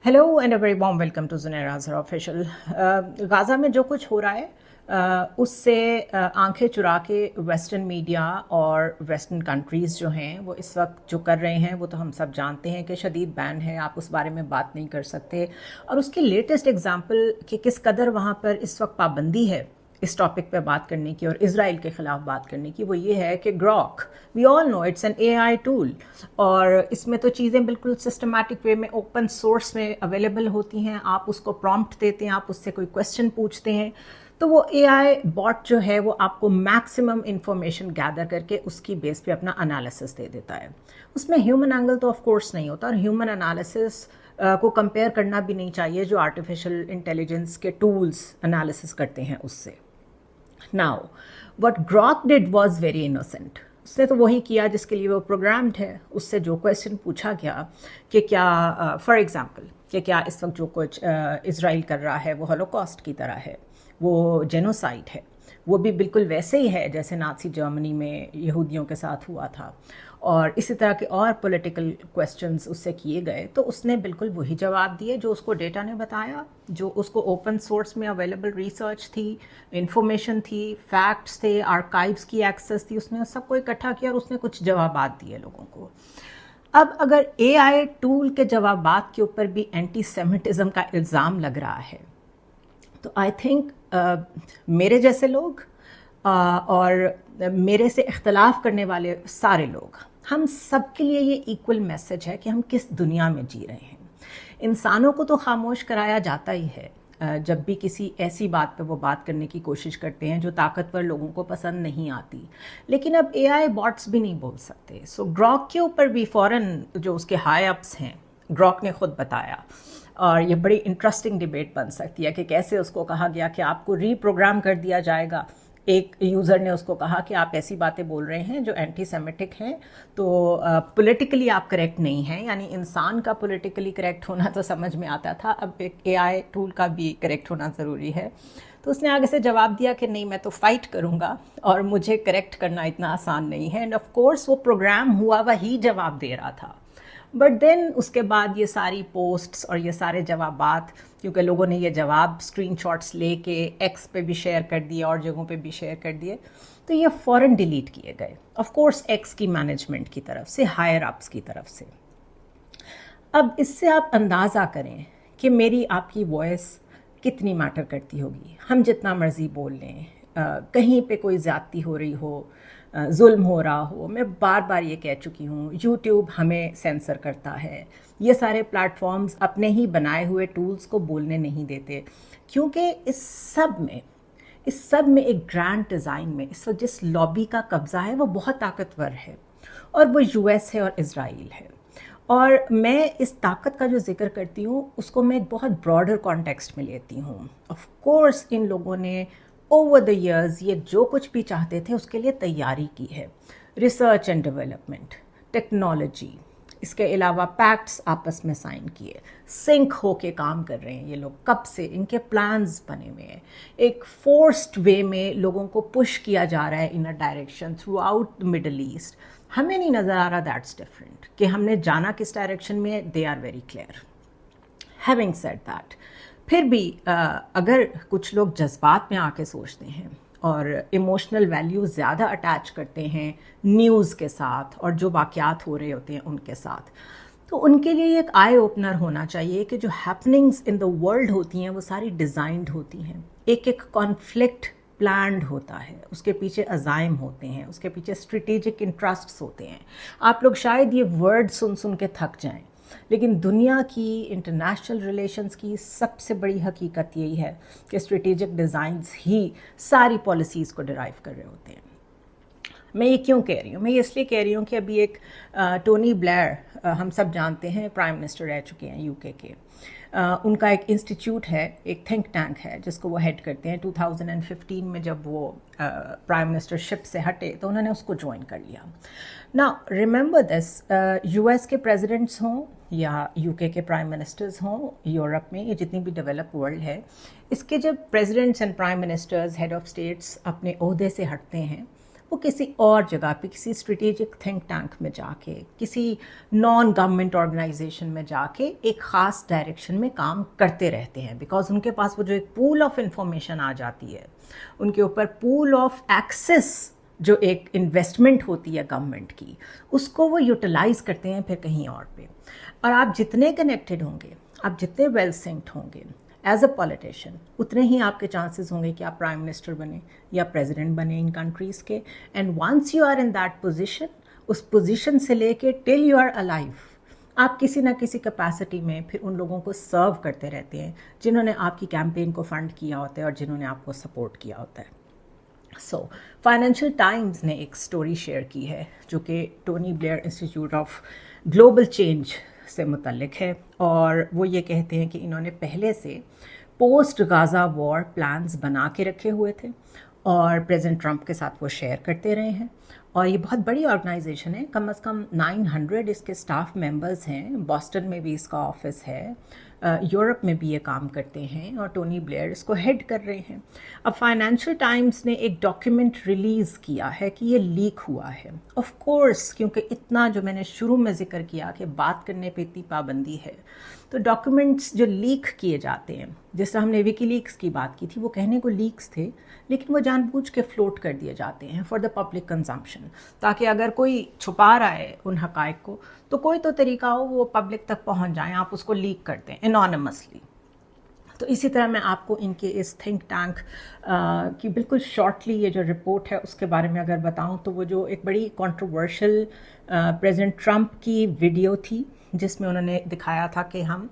Hello and a very warm welcome to Zunaira Azhar official. Gaza में जो कुछ हो रहा है उससे आंखें चुरा के वेस्टर्न मीडिया और वेस्टर्न कंट्रीज़ जो हैं वो इस वक्त जो कर रहे हैं वो तो हम सब जानते हैं कि शदीद बैन है, आप उस बारे में बात नहीं कर सकते। और उसके लेटेस्ट एग्जांपल कि किस कदर वहाँ पर इस वक्त पाबंदी है इस टॉपिक पे बात करने की और इज़राइल के ख़िलाफ़ बात करने की, वो ये है कि Grok, we all know it's an AI tool, और इसमें तो चीज़ें बिल्कुल सिस्टमैटिक वे में ओपन सोर्स में अवेलेबल होती हैं। आप उसको प्रॉम्प्ट देते हैं, आप उससे कोई क्वेश्चन पूछते हैं, तो वो एआई बॉट जो है वो आपको मैक्सिमम इंफॉर्मेशन गैदर करके उसकी बेस पे अपना एनालिसिस दे देता है। उसमें ह्यूमन एंगल तो ऑफ कोर्स नहीं होता, और ह्यूमन एनालिसिस को कंपेयर करना भी नहीं चाहिए जो आर्टिफिशियल इंटेलिजेंस के टूल्स एनालिसिस करते हैं उससे। Now what Grok did was very innocent. उसने तो वही किया जिसके लिए वो प्रोग्राम्ड है। उससे जो क्वेश्चन पूछा गया कि क्या फॉर एग्जांपल कि क्या इस वक्त जो कुछ इज़राइल कर रहा है वो हॉलोकॉस्ट की तरह है, वो जेनोसाइड है, वो भी बिल्कुल वैसे ही है जैसे नाज़ी जर्मनी में यहूदियों के साथ हुआ था, और इसी तरह के और पॉलिटिकल क्वेश्चंस उससे किए गए, तो उसने बिल्कुल वही जवाब दिए जो उसको डेटा ने बताया, जो उसको ओपन सोर्स में अवेलेबल रिसर्च थी, इंफॉर्मेशन थी, फैक्ट्स थे, आर्काइव्स की एक्सेस थी, उसने सबको इकट्ठा किया और उसने कुछ जवाबात दिए लोगों को। अब अगर एआई टूल के जवाबात के ऊपर भी एंटी सेमिटिज्म का इल्ज़ाम लग रहा है, तो आई थिंक मेरे जैसे लोग और मेरे से इख्तलाफ करने वाले सारे लोग, हम सब के लिए ये इक्वल मैसेज है कि हम किस दुनिया में जी रहे हैं। इंसानों को तो खामोश कराया जाता ही है जब भी किसी ऐसी बात पे वो बात करने की कोशिश करते हैं जो ताकतवर लोगों को पसंद नहीं आती, लेकिन अब एआई बॉट्स भी नहीं बोल सकते। सो ग्रॉक के ऊपर भी फ़ौरन जो उसके हाई अप्स हैं, ग्रॉक ने खुद बताया, और ये बड़ी इंटरेस्टिंग डिबेट बन सकती है कि कैसे उसको कहा गया कि आपको रीप्रोग्राम कर दिया जाएगा। एक यूज़र ने उसको कहा कि आप ऐसी बातें बोल रहे हैं जो एंटी सेमिटिक हैं, तो पॉलिटिकली आप करेक्ट नहीं हैं। यानी इंसान का पॉलिटिकली करेक्ट होना तो समझ में आता था, अब एक एआई टूल का भी करेक्ट होना ज़रूरी है। तो उसने आगे से जवाब दिया कि नहीं, मैं तो फाइट करूँगा और मुझे करेक्ट करना इतना आसान नहीं है। एंड ऑफ कोर्स वो प्रोग्राम हुआ वही जवाब दे रहा था। बट देन उसके बाद ये सारी पोस्ट्स और ये सारे जवाबात, क्योंकि लोगों ने ये जवाब स्क्रीनशॉट्स लेके एक्स पे भी शेयर कर दिए और जगहों पे भी शेयर कर दिए, तो ये फ़ौरन डिलीट किए गए। ऑफ कोर्स एक्स की मैनेजमेंट की तरफ से, हायर अप्स की तरफ से। अब इससे आप अंदाज़ा करें कि मेरी आपकी वॉइस कितनी मैटर करती होगी। हम जितना मर्ज़ी बोल लें, कहीं पे कोई ज़्यादती हो रही हो, जुल्म हो रहा हो, मैं बार बार ये कह चुकी हूँ, यूट्यूब हमें सेंसर करता है, ये सारे प्लेटफॉर्म्स अपने ही बनाए हुए टूल्स को बोलने नहीं देते, क्योंकि इस सब में एक ग्रैंड डिज़ाइन में इस वक्त जिस लॉबी का कब्ज़ा है वो बहुत ताकतवर है, और वो यूएस है और इज़राइल है। और मैं इस ताकत का जो जिक्र करती हूँ उसको मैं एक बहुत ब्रॉडर कॉन्टेक्स्ट में लेती हूँ। ऑफ कोर्स इन लोगों ने ओवर द इयर्स ये जो कुछ भी चाहते थे उसके लिए तैयारी की है, रिसर्च एंड डेवलपमेंट, टेक्नोलॉजी, इसके अलावा पैक्ट्स आपस में साइन किए, सिंक होके काम कर रहे हैं ये लोग कब से, इनके प्लान्स बने हुए हैं, एक फोर्स्ड वे में लोगों को पुश किया जा रहा है in a direction throughout Middle East. हमें नहीं नज़र आ रहा दैट्स डिफरेंट कि हमने जाना किस डायरेक्शन में, they are very clear. Having said that, फिर भी अगर कुछ लोग जज्बात में आके सोचते हैं और इमोशनल वैल्यू ज़्यादा अटैच करते हैं न्यूज़ के साथ और जो वाक़यात हो रहे होते हैं उनके साथ, तो उनके लिए एक आई ओपनर होना चाहिए कि जो हैपनिंग्स इन द वर्ल्ड होती हैं वो सारी डिज़ाइंड होती हैं। एक एक कॉन्फ्लिक्ट प्लान्ड होता है, उसके पीछे अज़ाइम होते हैं, उसके पीछे स्ट्रेटेजिक इंटरेस्ट्स होते हैं। आप लोग शायद ये वर्ड सुन सुन के थक जाएं, लेकिन दुनिया की इंटरनेशनल रिलेशंस की सबसे बड़ी हकीकत यही है कि स्ट्रेटेजिक डिज़ाइंस ही सारी पॉलिसीज़ को डिराइव कर रहे होते हैं। मैं ये क्यों कह रही हूँ? मैं ये इसलिए कह रही हूँ कि अभी एक टोनी ब्लेयर, हम सब जानते हैं, प्राइम मिनिस्टर रह चुके हैं यूके के, उनका एक इंस्टीट्यूट है, एक थिंक टैंक है जिसको वो हेड करते हैं। 2015 में जब वो प्राइम मिनिस्टरशिप से हटे तो उन्होंने उसको ज्वाइन कर लिया। नाउ रिमेंबर दिस, यूएस के प्रेसिडेंट्स हों या यूके के प्राइम मिनिस्टर्स हों, यूरोप में, ये जितनी भी डेवलप वर्ल्ड है, इसके जब presidents and prime ministers, head of states अपने ओहदे से हटते हैं वो किसी और जगह पे किसी स्ट्रेटेजिक थिंक टैंक में जाके, किसी नॉन गवर्नमेंट ऑर्गेनाइजेशन में जाके एक ख़ास डायरेक्शन में काम करते रहते हैं, बिकॉज उनके पास वो जो एक पूल ऑफ इंफॉर्मेशन आ जाती है, उनके ऊपर पूल ऑफ एक्सेस जो एक इन्वेस्टमेंट होती है गवर्नमेंट की, उसको वो यूटिलाइज़ करते हैं फिर कहीं और पे। और आप जितने कनेक्टेड होंगे, आप जितने वेल सिंक्ड होंगे एज अ पॉलिटिशियन, उतने ही आपके चांसेस होंगे कि आप प्राइम मिनिस्टर बने या प्रेसिडेंट बने इन कंट्रीज़ के। And once you are in that position, उस पोजीशन से लेके टिल यू आर अलाइव, आप किसी ना किसी कैपेसिटी में फिर उन लोगों को सर्व करते रहते हैं जिन्होंने आपकी कैंपेन को फंड किया होता है और जिन्होंने आपको सपोर्ट किया होता है। सो फाइनेंशियल टाइम्स ने एक स्टोरी शेयर की है जो कि Tony Blair institute of global change से मुतल्लिक है, और वो ये कहते हैं कि इन्होंने पहले से पोस्ट गाज़ा वॉर प्लान्स बना के रखे हुए थे और प्रेसिडेंट ट्रंप के साथ वो शेयर करते रहे हैं। और ये बहुत बड़ी ऑर्गेनाइजेशन है, कम से कम 900 इसके स्टाफ मेंबर्स हैं, बॉस्टन में भी इसका ऑफिस है, यूरोप में भी ये काम करते हैं, और टोनी ब्लेयर इसको हेड कर रहे हैं। अब फाइनेंशियल टाइम्स ने एक डॉक्यूमेंट रिलीज़ किया है कि ये लीक हुआ है। ऑफ कोर्स, क्योंकि इतना जो मैंने शुरू में जिक्र किया कि बात करने पे इतनी पाबंदी है, तो डॉक्यूमेंट्स जो लीक किए जाते हैं, जैसे हमने विकीलीक्स की बात की थी, वो कहने को लीक्स थे लेकिन वो जानबूझ के फ्लोट कर दिए जाते हैं फॉर द पब्लिक कंजम्पशन, ताकि अगर कोई छुपा रहा है उन हकायक को तो कोई तो तरीका हो वो पब्लिक तक पहुंच जाए, आप उसको लीक करते हैं एनोनिमसली। तो इसी तरह मैं आपको इनके इस थिंक टैंक की बिल्कुल शॉर्टली ये जो रिपोर्ट है उसके बारे में अगर बताऊं, तो वो जो एक बड़ी कंट्रोवर्शियल प्रेसिडेंट ट्रंप की वीडियो थी जिसमें उन्होंने दिखाया था कि हम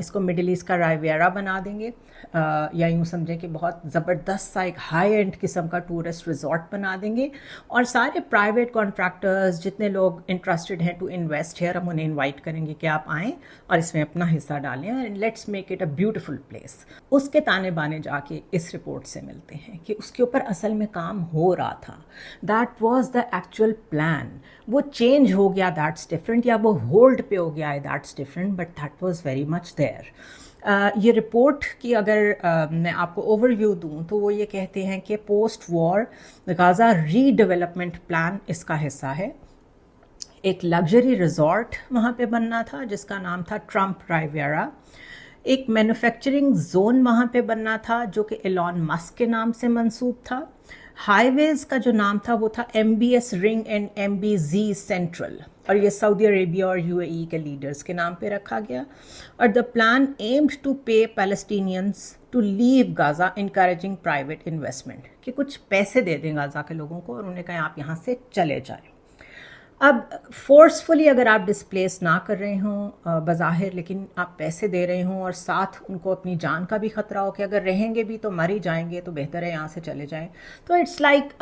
इसको मिडिल ईस्ट का रायवेरा बना देंगे, या यूँ समझें कि बहुत ज़बरदस्त सा एक हाई एंड किस्म का टूरिस्ट रिजॉर्ट बना देंगे, और सारे प्राइवेट कॉन्ट्रैक्टर्स जितने लोग इंटरेस्टेड हैं टू इन्वेस्ट हेयर, हम उन्हें इनवाइट करेंगे कि आप आएँ और इसमें अपना हिस्सा डालें and let's make it a beautiful place. उसके ताने बाने जाके इस रिपोर्ट से मिलते हैं कि उसके ऊपर असल में काम हो रहा था, that was the actual plan. वो चेंज हो गया, दैट्स डिफरेंट, या वो होल्ड पे हो गया है, that's different, but that was very much there. ये रिपोर्ट की अगर मैं आपको ओवरव्यू दूं तो वो ये कहते हैं कि post war Gaza redevelopment plan इसका हिस्सा है। एक लग्जरी रिजॉर्ट वहाँ पे बनना था जिसका नाम था ट्रंप रायवेरा। एक मैन्युफैक्चरिंग जोन वहाँ पे बनना था जो कि एलॉन मस्क के नाम से मंसूब था। हाईवेज़ का जो नाम था वो था MBS ring and MBZ central, और ये सऊदी अरेबिया और UAE के लीडर्स के नाम पे रखा गया। और the plan aimed to pay Palestinians to leave Gaza encouraging private investment, कि कुछ पैसे दे दें गाज़ा के लोगों को और उन्हें कहें आप यहाँ से चले जाएं। अब फोर्सफुली अगर आप डिस्प्लेस ना कर रहे हों बज़ाहिर, लेकिन आप पैसे दे रहे हों और साथ उनको अपनी जान का भी ख़तरा हो कि अगर रहेंगे भी तो मर ही जाएंगे, तो बेहतर है यहाँ से चले जाएं, तो it's like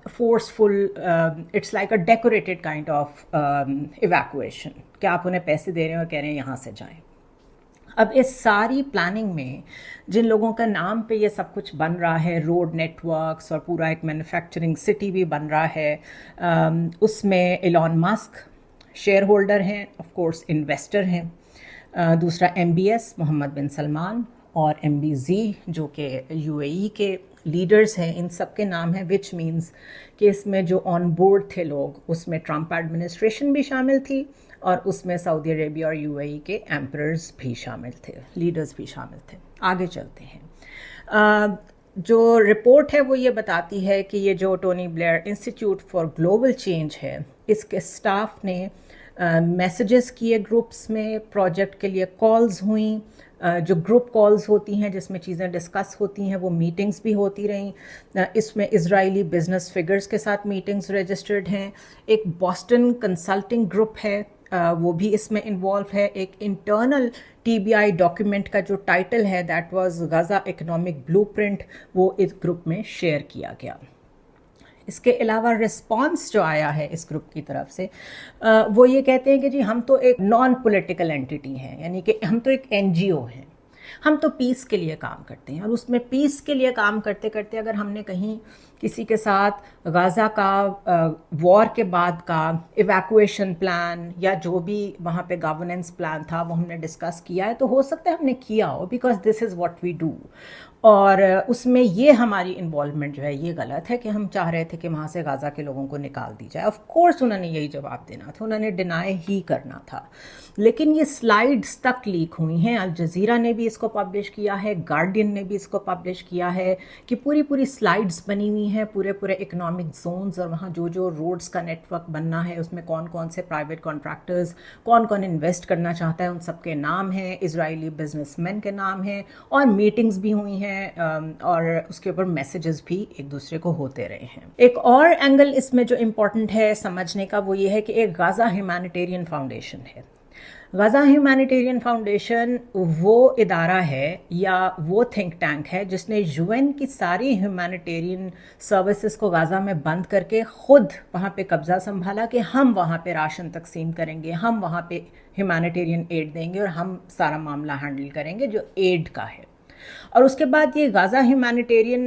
forceful, it's like a decorated kind of evacuation, कि आप उन्हें पैसे दे रहे हैं और कह रहे हैं यहाँ से जाएं। अब इस सारी प्लानिंग में जिन लोगों का नाम पे ये सब कुछ बन रहा है, रोड नेटवर्क्स और पूरा एक मैन्युफैक्चरिंग सिटी भी बन रहा है, उसमें एलॉन मस्क शेयर होल्डर हैं, ऑफ कोर्स इन्वेस्टर हैं, दूसरा MBS मोहम्मद बिन सलमान, और MBZ जो कि UAE के लीडर्स हैं, इन सब के नाम हैं, विच मीन्स कि इसमें जो ऑन बोर्ड थे लोग, उसमें ट्रंप एडमिनिस्ट्रेशन भी शामिल थी और उसमें सऊदी अरेबिया और UAE के एम्परर्स भी शामिल थे, लीडर्स भी शामिल थे। आगे चलते हैं। जो रिपोर्ट है वो ये बताती है कि ये जो Tony Blair institute for global change है, इसके स्टाफ ने मैसेजेस किए ग्रुप्स में, प्रोजेक्ट के लिए कॉल्स हुई, जो ग्रुप कॉल्स होती हैं जिसमें चीज़ें डिस्कस होती हैं, वो मीटिंग्स भी होती रहीं। इसमें इजरायली बिजनेस फिगर्स के साथ मीटिंग्स रजिस्टर्ड हैं। एक बॉस्टन कंसल्टिंग ग्रुप है, वो भी इसमें इन्वॉल्व है। एक इंटरनल TBI डॉक्यूमेंट का जो टाइटल है that was Gaza economic blueprint, वो इस ग्रुप में शेयर किया गया। इसके अलावा रिस्पांस जो आया है इस ग्रुप की तरफ से, वो ये कहते हैं कि जी हम तो एक नॉन पॉलिटिकल एंटिटी हैं, यानी कि हम तो एक NGO हैं, हम तो पीस के लिए काम करते हैं, और उसमें पीस के लिए काम करते करते अगर हमने कहीं किसी के साथ गाज़ा का वॉर के बाद का इवैक्यूएशन प्लान या जो भी वहाँ पे गवर्नेंस प्लान था वो हमने डिस्कस किया है, तो हो सकता है हमने किया हो, because this is what we do. और उसमें ये हमारी इन्वॉल्वमेंट जो है ये गलत है कि हम चाह रहे थे कि वहाँ से गाज़ा के लोगों को निकाल दी जाए। ऑफ कोर्स उन्होंने यही जवाब देना था, उन्होंने डिनाई ही करना था। लेकिन ये स्लाइड्स तक लीक हुई हैं, अल जज़ीरा ने भी इसको पब्लिश किया है, गार्डियन ने भी इसको पब्लिश किया है कि पूरी पूरी स्लाइड्स बनी हुई हैं, पूरे पूरे इकोनॉमिक जोन्स और वहाँ जो जो रोड्स का नेटवर्क बनना है उसमें कौन कौन से प्राइवेट कॉन्ट्रैक्टर्स, कौन कौन इन्वेस्ट करना चाहता है, उन सबके नाम हैं, इजरायली बिजनेसमैन के नाम हैं, और मीटिंग्स भी हुई हैं और उसके ऊपर मैसेजेस भी एक दूसरे को होते रहे हैं। एक और एंगल इसमें जो इम्पोर्टेंट है समझने का वो ये है कि एक गाज़ा ह्यूमैनिटेरियन फाउंडेशन है। गाज़ा ह्यूमैनिटेरियन फाउंडेशन वो इदारा है या वो थिंक टैंक है जिसने यूएन की सारी ह्यूमैनिटेरियन सर्विसेज को गाज़ा में बंद करके खुद वहाँ पे कब्ज़ा संभाला कि हम वहाँ पे राशन तकसीम करेंगे, हम वहाँ पे ह्यूमैनिटेरियन एड देंगे और हम सारा मामला हैंडल करेंगे जो एड का है। और उसके बाद ये गाज़ा ह्यूमैनिटेरियन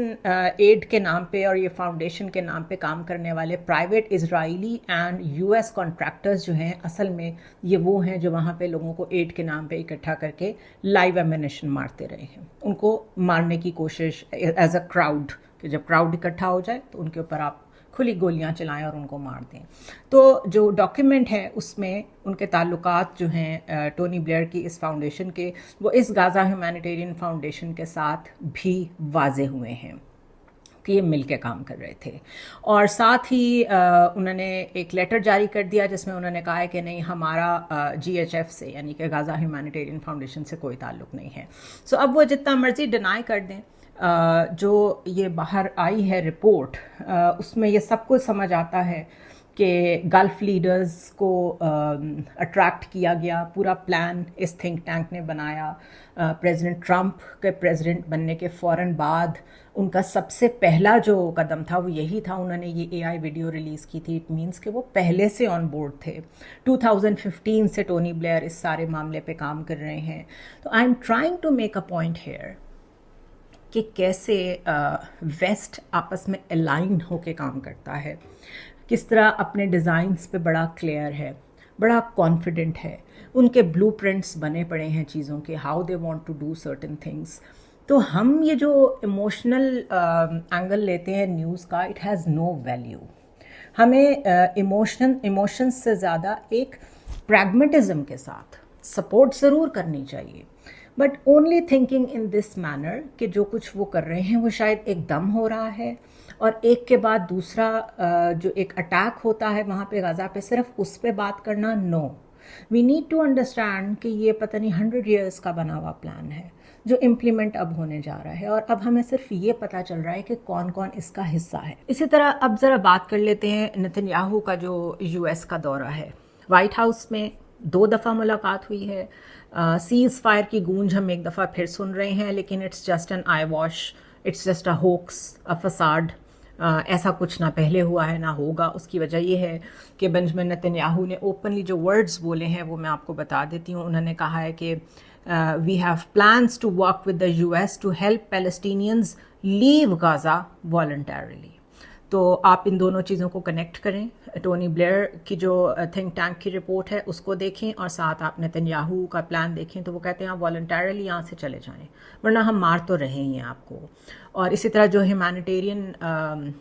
एड के नाम पे और ये फाउंडेशन के नाम पे काम करने वाले private Israeli and US contractors जो हैं, असल में ये वो हैं जो वहाँ पे लोगों को एड के नाम पे इकट्ठा करके लाइव एमिनेशन मारते रहे हैं, उनको मारने की कोशिश एज अ क्राउड, कि जब क्राउड इकट्ठा हो जाए तो उनके ऊपर आप खुली गोलियां चलाएं और उनको मार दें। तो जो डॉक्यूमेंट है उसमें उनके ताल्लुकात जो हैं टोनी ब्लेयर की इस फाउंडेशन के, वो इस गाज़ा ह्यूमैनिटेरियन फाउंडेशन के साथ भी वाजे हुए हैं कि ये मिल के काम कर रहे थे। और साथ ही उन्होंने एक लेटर जारी कर दिया जिसमें उन्होंने कहा है कि नहीं, हमारा GHF से यानी कि गाज़ा ह्यूमैनिटेरियन फाउंडेशन से कोई ताल्लुक़ नहीं है। सो अब वो जितना मर्जी डिनाई कर दें, जो ये बाहर आई है रिपोर्ट, उसमें ये सब कुछ समझ आता है कि गल्फ लीडर्स को अट्रैक्ट किया गया, पूरा प्लान इस थिंक टैंक ने बनाया। प्रेसिडेंट ट्रंप के प्रेसिडेंट बनने के फ़ौरन बाद उनका सबसे पहला जो कदम था वो यही था, उन्होंने ये AI वीडियो रिलीज़ की थी। इट मीन्स कि वो पहले से ऑन बोर्ड थे। 2015 से टोनी ब्लेयर इस सारे मामले पे काम कर रहे हैं। तो I am trying to make a point here कि कैसे वेस्ट आपस में अलाइन होके काम करता है, किस तरह अपने डिज़ाइंस पे बड़ा क्लियर है, बड़ा कॉन्फिडेंट है, उनके ब्लूप्रिंट्स बने पड़े हैं चीज़ों के, how they want to do certain things. तो हम ये जो इमोशनल एंगल लेते हैं न्यूज़ का, इट हैज़ नो वैल्यू। हमें इमोशंस से ज़्यादा एक प्रैग्मेटिज्म के साथ सपोर्ट ज़रूर करनी चाहिए, but only thinking in this manner कि जो कुछ वो कर रहे हैं वो शायद एकदम हो रहा है और एक के बाद दूसरा जो एक अटैक होता है वहाँ पे गाज़ा पे, सिर्फ उस पे बात करना, no. We need to understand कि ये पता नहीं 100 ईयर्स का बना हुआ प्लान है जो इम्प्लीमेंट अब होने जा रहा है, और अब हमें सिर्फ ये पता चल रहा है कि कौन कौन इसका हिस्सा है। इसी तरह अब ज़रा बात कर लेते हैं नेतन्याहू का जो US का दौरा है। वाइट हाउस में 2 दफ़ा मुलाकात हुई है। सीज़ फायर की गूंज हम एक दफ़ा फिर सुन रहे हैं, लेकिन it's just an I wash, it's just a hoax, a facade. ऐसा कुछ ना पहले हुआ है ना होगा। उसकी वजह यह है कि बेंजामिन नेतन्याहू ने ओपनली जो वर्ड्स बोले हैं वो मैं आपको बता देती हूँ। उन्होंने कहा है कि we have plans to work with the US to help Palestinians leave Gaza voluntarily. तो आप इन दोनों चीज़ों को कनेक्ट करें, टोनी ब्लेयर की जो थिंक टैंक की रिपोर्ट है उसको देखें और साथ आप नेतन्याहू का प्लान देखें। तो वो कहते हैं आप वॉलंटरली यहाँ से चले जाएं, वरना हम मार तो रहे ही हैं आपको। और इसी तरह जो ह्यूमैनिटेरियन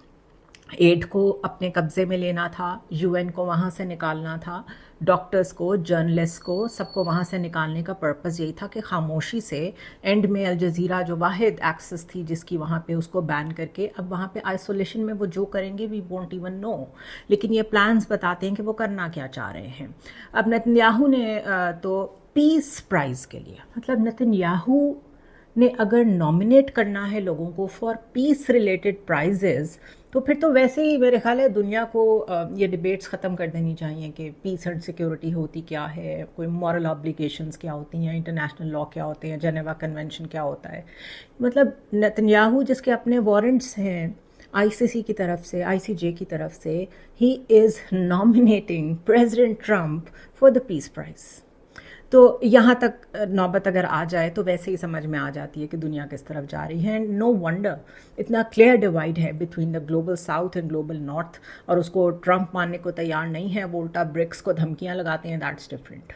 एड को अपने कब्ज़े में लेना था, UN को वहाँ से निकालना था, डॉक्टर्स को, जर्नलिस्ट को, सबको वहाँ से निकालने का पर्पज़ यही था कि खामोशी से एंड में अल जज़ीरा जो वाहिद एक्सेस थी जिसकी वहाँ पे, उसको बैन करके अब वहाँ पे आइसोलेशन में वो जो करेंगे वी वोंट इवन नो। लेकिन ये प्लान्स बताते हैं कि वो करना क्या चाह रहे हैं। अब नेतन्याहू ने तो पीस प्राइज़ के लिए, मतलब नेतन्याहू ने अगर नॉमिनेट करना है लोगों को फॉर पीस रिलेटेड प्राइजेज़, तो फिर तो वैसे ही मेरे ख्याल है दुनिया को ये डिबेट्स ख़त्म कर देनी चाहिए कि पीस एंड सिक्योरिटी होती क्या है, कोई मॉरल ऑब्लिगेशंस क्या होती हैं, इंटरनेशनल लॉ क्या होते हैं, जेनेवा कन्वेंशन क्या होता है। मतलब नेतन्याहू जिसके अपने वारंट्स हैं ICC की तरफ से, ICJ की तरफ से, he is nominating president Trump for the peace prize. تو یہاں تک نوبت اگر آ جائے تو ویسے ہی سمجھ میں آ جاتی ہے کہ دنیا کس طرف جا رہی ہے. نو ونڈر اتنا کلیئر ڈیوائڈ ہے between the global south and global north, اور اس کو ٹرمپ ماننے کو تیار نہیں ہے, وہ الٹا برکس کو دھمکیاں لگاتے ہیں. That's different.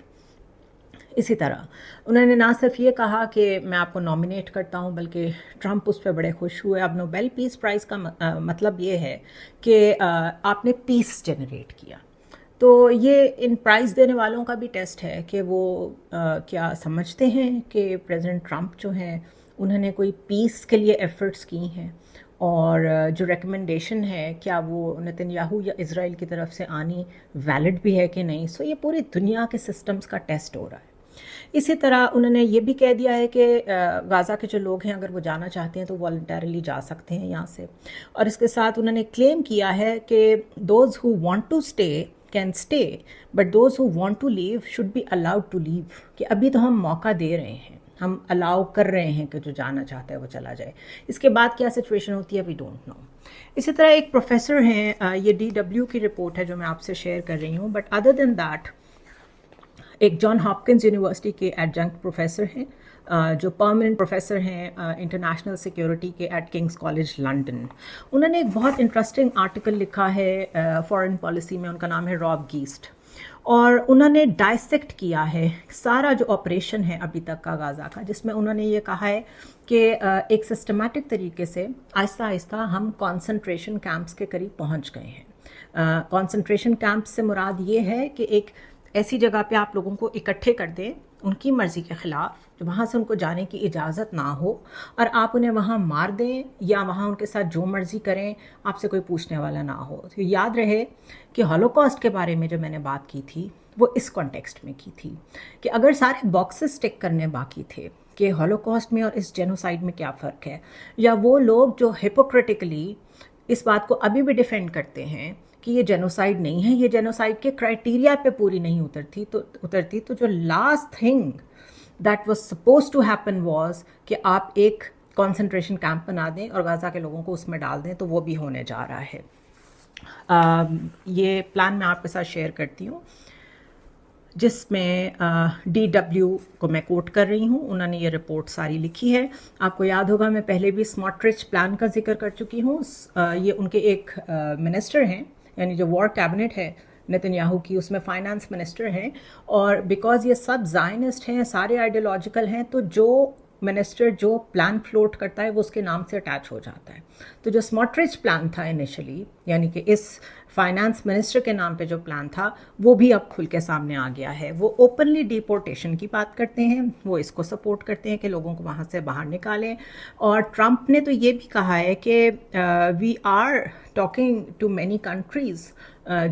اسی طرح انہوں نے نہ صرف یہ کہا کہ میں آپ کو نامینیٹ کرتا ہوں, بلکہ ٹرمپ اس پہ بڑے خوش ہوئے. اب نوبیل پیس پرائز کا مطلب یہ ہے کہ آپ نے پیس جنریٹ کیا. تو یہ ان پرائز دینے والوں کا بھی ٹیسٹ ہے کہ وہ کیا سمجھتے ہیں کہ پریزیڈنٹ ٹرمپ جو ہیں انہوں نے کوئی پیس کے لیے ایفرٹس کی ہیں, اور جو ریکمنڈیشن ہے کیا وہ نتن یاہو یا اسرائیل کی طرف سے آنی ویلڈ بھی ہے کہ نہیں. سو یہ پوری دنیا کے سسٹمز کا ٹیسٹ ہو رہا ہے. اسی طرح انہوں نے یہ بھی کہہ دیا ہے کہ غازہ کے جو لوگ ہیں اگر وہ جانا چاہتے ہیں تو والنٹیرلی جا سکتے ہیں یہاں سے. اور اس کے ساتھ انہوں نے کلیم کیا ہے کہ those who want to stay can stay, but those who want to leave should be allowed to leave. کہ ابھی تو ہم موقع دے رہے ہیں, ہم الاؤ کر رہے ہیں کہ جو جانا چاہتا ہے وہ چلا جائے. اس کے بعد کیا سچویشن ہوتی ہے وی ڈونٹ نو. اسی طرح ایک پروفیسر ہیں, یہ DW کی رپورٹ ہے جو میں آپ سے شیئر کر رہی ہوں, بٹ ادر دین دیٹ ایک جان ہاپکنز یونیورسٹی کے ایڈجنکٹ پروفیسر ہیں جو پرماننٹ پروفیسر ہیں انٹرنیشنل سیکیورٹی کے ایٹ کنگز کالج لنڈن. انہوں نے ایک بہت انٹرسٹنگ آرٹیکل لکھا ہے فارن پالیسی میں, ان کا نام ہے راب گیسٹ, اور انہوں نے ڈائسیکٹ کیا ہے سارا جو آپریشن ہے ابھی تک کا غازہ کا, جس میں انہوں نے یہ کہا ہے کہ ایک سسٹمیٹک طریقے سے آہستہ آہستہ ہم کانسنٹریشن کیمپس کے قریب پہنچ گئے ہیں. کانسنٹریشن کیمپس سے مراد یہ ہے کہ ایک ایسی جگہ پہ آپ لوگوں کو اکٹھے کر دیں ان کی مرضی کے خلاف, وہاں سے ان کو جانے کی اجازت نہ ہو, اور آپ انہیں وہاں مار دیں یا وہاں ان کے ساتھ جو مرضی کریں, آپ سے کوئی پوچھنے والا نہ ہو. تو یاد رہے کہ ہولوکاسٹ کے بارے میں جو میں نے بات کی تھی وہ اس کانٹیکسٹ میں کی تھی کہ اگر سارے باکسز ٹک کرنے باقی تھے کہ ہولوکاسٹ میں اور اس جینوسائیڈ میں کیا فرق ہے, یا وہ لوگ جو ہپوکریٹیکلی اس بات کو ابھی بھی ڈیفینڈ کرتے ہیں کہ یہ جینوسائیڈ نہیں ہے, یہ جینوسائیڈ کے کرائٹیریا پہ پوری نہیں اترتی, تو جو last thing that was suppose to happen was کہ آپ ایک کانسنٹریشن کیمپ بنا دیں اور غازہ کے لوگوں کو اس میں ڈال دیں, تو وہ بھی ہونے جا رہا ہے. یہ پلان میں آپ کے ساتھ شیئر کرتی ہوں جس میں DW کو میں کوٹ کر رہی ہوں. انہوں نے یہ رپورٹ ساری لکھی ہے. آپ کو یاد ہوگا میں پہلے بھی سمارٹرچ پلان کا ذکر کر چکی ہوں. یہ ان کے ایک منسٹر ہیں, یعنی جو وار کیبنٹ ہے نتن یاہو کی, اس میں فائنانس منسٹر ہیں, اور بیکاز یہ سب زائنسٹ ہیں, سارے آئیڈیالوجیکل ہیں, تو جو منسٹر جو پلان فلوٹ کرتا ہے وہ اس کے نام سے اٹیچ ہو جاتا ہے. تو جو سمارٹرچ پلان تھا انیشلی, یعنی کہ اس فائنانس منسٹر کے نام پہ جو پلان تھا, وہ بھی اب کھل کے سامنے آ گیا ہے. وہ اوپنلی ڈیپورٹیشن کی بات کرتے ہیں, وہ اس کو سپورٹ کرتے ہیں کہ لوگوں کو وہاں سے باہر نکالیں. اور ٹرمپ نے تو یہ بھی کہا ہے کہ we are talking to many countries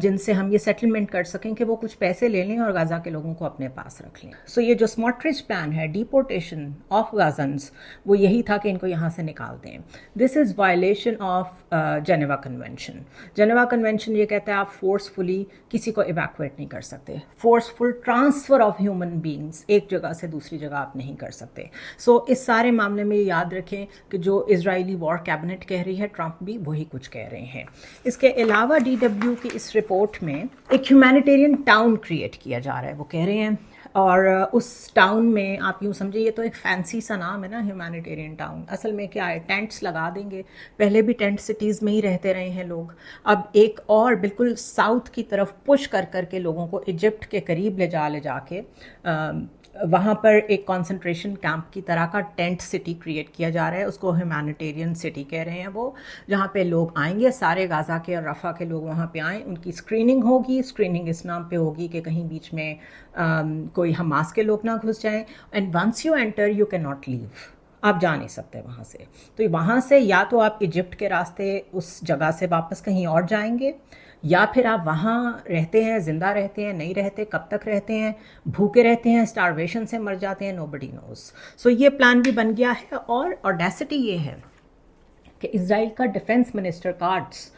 جن سے ہم یہ سیٹلمنٹ کر سکیں کہ وہ کچھ پیسے لے لیں اور غازہ کے لوگوں کو اپنے پاس رکھ لیں. سو یہ جو سمارٹرچ پلان ہے ڈیپورٹیشن آف غازنز, وہ یہی تھا کہ ان کو یہاں سے نکال دیں. This is violation of Geneva Convention. Geneva Convention یہ کہتا ہے آپ فورسفلی کسی کو ایویکویٹ نہیں کر سکتے, forceful transfer of human beings ایک جگہ سے دوسری جگہ آپ نہیں کر سکتے. سو اس سارے معاملے میں یاد رکھیں کہ جو اسرائیلی وار کیبنٹ کہہ رہی ہے, ٹرمپ بھی وہی کچھ کہہ رہے ہیں. اس کے علاوہ DW کی اس رپورٹ میں ایک ہیومینیٹیرین ٹاؤن کریٹ کیا جا رہا ہے, وہ کہہ رہے ہیں, اور اس ٹاؤن میں آپ یوں سمجھے, یہ تو ایک فینسی سا نام ہے نا ہیومینیٹیرین ٹاؤن, اصل میں کیا ہے, ٹینٹس لگا دیں گے. پہلے بھی ٹینٹ سٹیز میں ہی رہتے رہے ہیں لوگ, اب ایک اور بالکل ساؤتھ کی طرف پش کر کے لوگوں کو ایجپٹ کے قریب لے جا کے وہاں پر ایک کانسنٹریشن کیمپ کی طرح کا ٹینٹ سٹی کریٹ کیا جا رہا ہے. اس کو ہیومینیٹیرین سٹی کہہ رہے ہیں وہ, جہاں پہ لوگ آئیں گے, سارے غازہ کے اور رفح کے لوگ وہاں پہ آئیں, ان کی اسکریننگ ہوگی. اسکریننگ اس نام پہ ہوگی کہ کہیں بیچ میں کوئی حماس کے لوگ نہ گھس جائیں. And once you enter you can not leave, آپ جا نہیں سکتے وہاں سے. تو وہاں سے یا تو آپ ایجپٹ کے راستے اس جگہ سے واپس کہیں اور جائیں گے, یا پھر آپ وہاں رہتے ہیں, زندہ رہتے ہیں, نہیں رہتے, کب تک رہتے ہیں, بھوکے رہتے ہیں, اسٹارویشن سے مر جاتے ہیں, نوبڈی نوز. سو یہ پلان بھی بن گیا ہے. اور آڈیسٹی یہ ہے کہ اسرائیل کا ڈیفنس منسٹر کارٹس,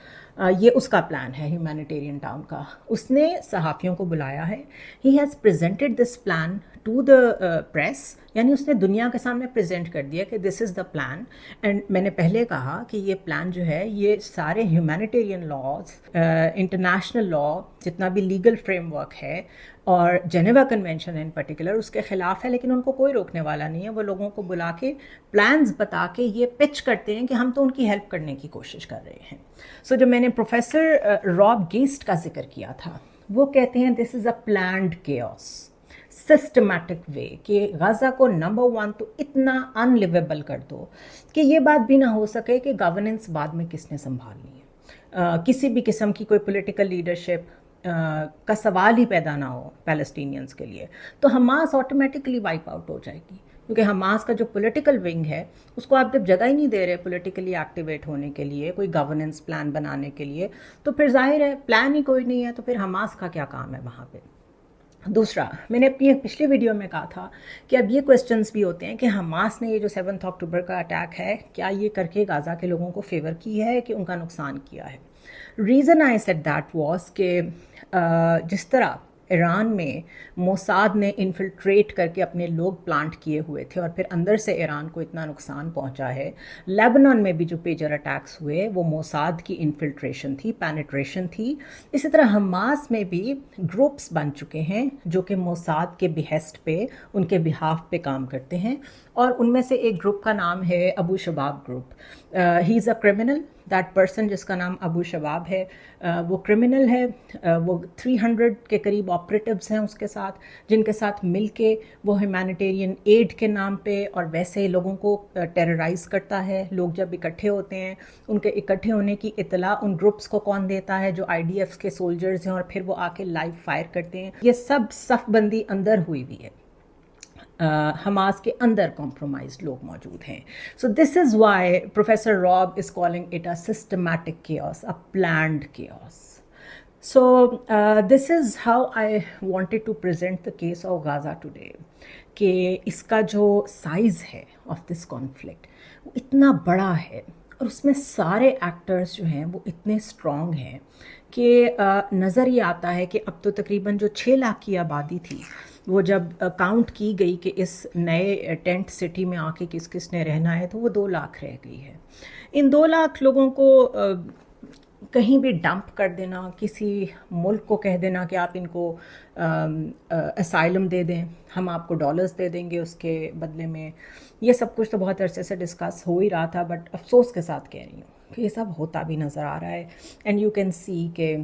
یہ اس کا پلان ہے ہیومینیٹیرین ٹاؤن کا. اس نے صحافیوں کو بلایا ہے. He has presented this plan to the press یعنی اس نے دنیا کے سامنے پریزنٹ کر دیا کہ دس از دا پلان. اینڈ میں نے پہلے کہا کہ یہ پلان جو ہے یہ سارے ہیومینیٹیرین لاز، انٹرنیشنل لا، جتنا بھی لیگل فریم ورک ہے اور جنیوا کنونشن ان پرٹیکولر اس کے خلاف ہے، لیکن ان کو کوئی روکنے والا نہیں ہے. وہ لوگوں کو بلا کے پلانز بتا کے یہ پچ کرتے ہیں کہ ہم تو ان کی ہیلپ کرنے کی کوشش کر رہے ہیں. سو جو میں نے پروفیسر راب گیسٹ کا ذکر کیا تھا، وہ کہتے ہیں دس از اے پلانڈ کیوس، سسٹمیٹک وے، کہ غزہ کو نمبر 1 تو اتنا ان لیویبل کر دو کہ یہ بات بھی نہ ہو سکے کہ گورننس بعد میں کس نے سنبھالنی ہے. کسی بھی قسم کی کوئی پولیٹیکل لیڈرشپ کا سوال ہی پیدا نہ ہو پیلسٹینینز کے لیے، تو حماس آٹومیٹکلی وائپ آؤٹ ہو جائے گی. کیونکہ حماس کا جو پولیٹیکل ونگ ہے اس کو آپ جب جگہ ہی نہیں دے رہے پولیٹیکلی ایکٹیویٹ ہونے کے لیے، کوئی گورننس پلان بنانے کے لیے، تو پھر ظاہر ہے پلان ہی کوئی نہیں ہے، تو پھر حماس کا کیا کام ہے وہاں پہ. دوسرا، میں نے اپنی پچھلی ویڈیو میں کہا تھا کہ اب یہ کوسچنز بھی ہوتے ہیں کہ حماس نے یہ جو 7 اکتوبر کا اٹیک ہے، کیا یہ کر کے غزہ کے لوگوں کو فیور کی ہے کہ ان کا نقصان کیا ہے. Reason I said that was کہ جس طرح ایران میں موساد نے انفلٹریٹ کر کے اپنے لوگ پلانٹ کیے ہوئے تھے اور پھر اندر سے ایران کو اتنا نقصان پہنچا ہے، لیبنان میں بھی جو پیجر اٹیکس ہوئے وہ موساد کی انفلٹریشن تھی، پینیٹریشن تھی. اسی طرح حماس میں بھی گروپس بن چکے ہیں جو کہ موساد کے بہسٹ پہ، ان کے بہاف پہ کام کرتے ہیں، اور ان میں سے ایک گروپ کا نام ہے ابو شباب group. He is a criminal, that person جس کا نام ابو شباب ہے وہ کرمنل ہے. وہ 300 کے قریب آپریٹیوز ہیں اس کے ساتھ، جن کے ساتھ مل کے وہ ہیومینیٹیرین ایڈ کے نام پہ اور ویسے لوگوں کو ٹیررائز کرتا ہے. لوگ جب اکٹھے ہوتے ہیں، ان کے اکٹھے ہونے کی اطلاع ان گروپس کو کون دیتا ہے؟ جو IDF کے سولجرز ہیں، اور پھر وہ آ کے لائیو فائر کرتے ہیں. یہ سب صف بندی اندر ہوئی ہوئی ہے، حماس کے اندر کمپرومائزڈ لوگ موجود ہیں. So this is why professor Rob is calling it a systematic chaos, a planned chaos. So this is how I wanted to present the case of Gaza today. کہ اس کا جو سائز ہے of this conflict وہ اتنا بڑا ہے، اور اس میں سارے ایکٹرز جو ہیں وہ اتنے اسٹرانگ ہیں کہ نظر یہ آتا ہے کہ اب تو تقریباً جو 6 لاکھ کی آبادی تھی، وہ جب کاؤنٹ کی گئی کہ اس نئے ٹینٹ سٹی میں آ کے کس کس نے رہنا ہے، تو وہ 2 لاکھ رہ گئی ہے. ان 2 لاکھ لوگوں کو کہیں بھی ڈمپ کر دینا، کسی ملک کو کہہ دینا کہ آپ ان کو اسائلم دے دیں، ہم آپ کو ڈالرز دے دیں گے اس کے بدلے میں، یہ سب کچھ تو بہت عرصے سے ڈسکس ہو ہی رہا تھا. بٹ افسوس کے ساتھ کہہ رہی ہوں کہ یہ سب ہوتا بھی نظر آ رہا ہے. اینڈ یو کین سی کہ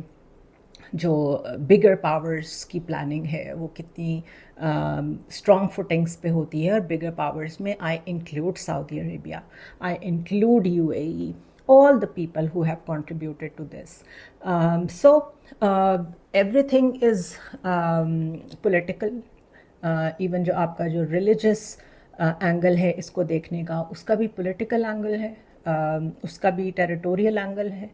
جو بگر پاورز کی پلاننگ ہے وہ کتنی اسٹرانگ فوٹنگس پہ ہوتی ہے. اور بگر پاورز میں I include Saudi Arabia, I include UAE, all the people who have contributed to this. So everything is political. Even جو آپ کا جو religious اینگل ہے اس کو دیکھنے کا، اس کا بھی پولیٹیکل اینگل ہے، اس کا بھی ٹیریٹوریل اینگل ہے.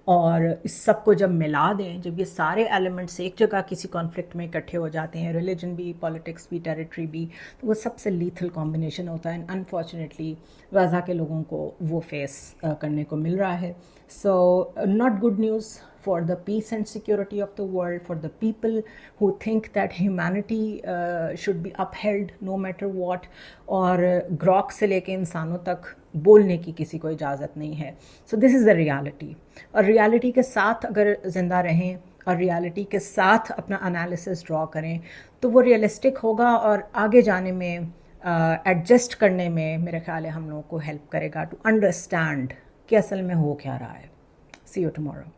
اور اس سب کو جب ملا دیں، جب یہ سارے ایلیمنٹس ایک جگہ کسی کانفلکٹ میں اکٹھے ہو جاتے ہیں، ریلیجن بھی، پالیٹکس بھی، ٹیریٹری بھی، تو وہ سب سے لیتھل کمبینیشن ہوتا ہے. انفارچونیٹلی غزہ کے لوگوں کو وہ فیس کرنے کو مل رہا ہے. So not good news for the peace and security of the world, for the people who think that humanity should be upheld no matter what. اور گراک سے لے کے انسانوں تک بولنے کی کسی کو اجازت نہیں ہے. So this is the reality. اور ریالٹی کے ساتھ اگر زندہ رہیں اور ریالٹی کے ساتھ اپنا انالیسس ڈرا کریں تو وہ ریئلسٹک ہوگا، اور آگے جانے میں ایڈجسٹ کرنے میں میرے خیال ہے ہم لوگوں کو ہیلپ کرے گا ٹو انڈرسٹینڈ کہ اصل میں ہو کیا رہا ہے. See you tomorrow.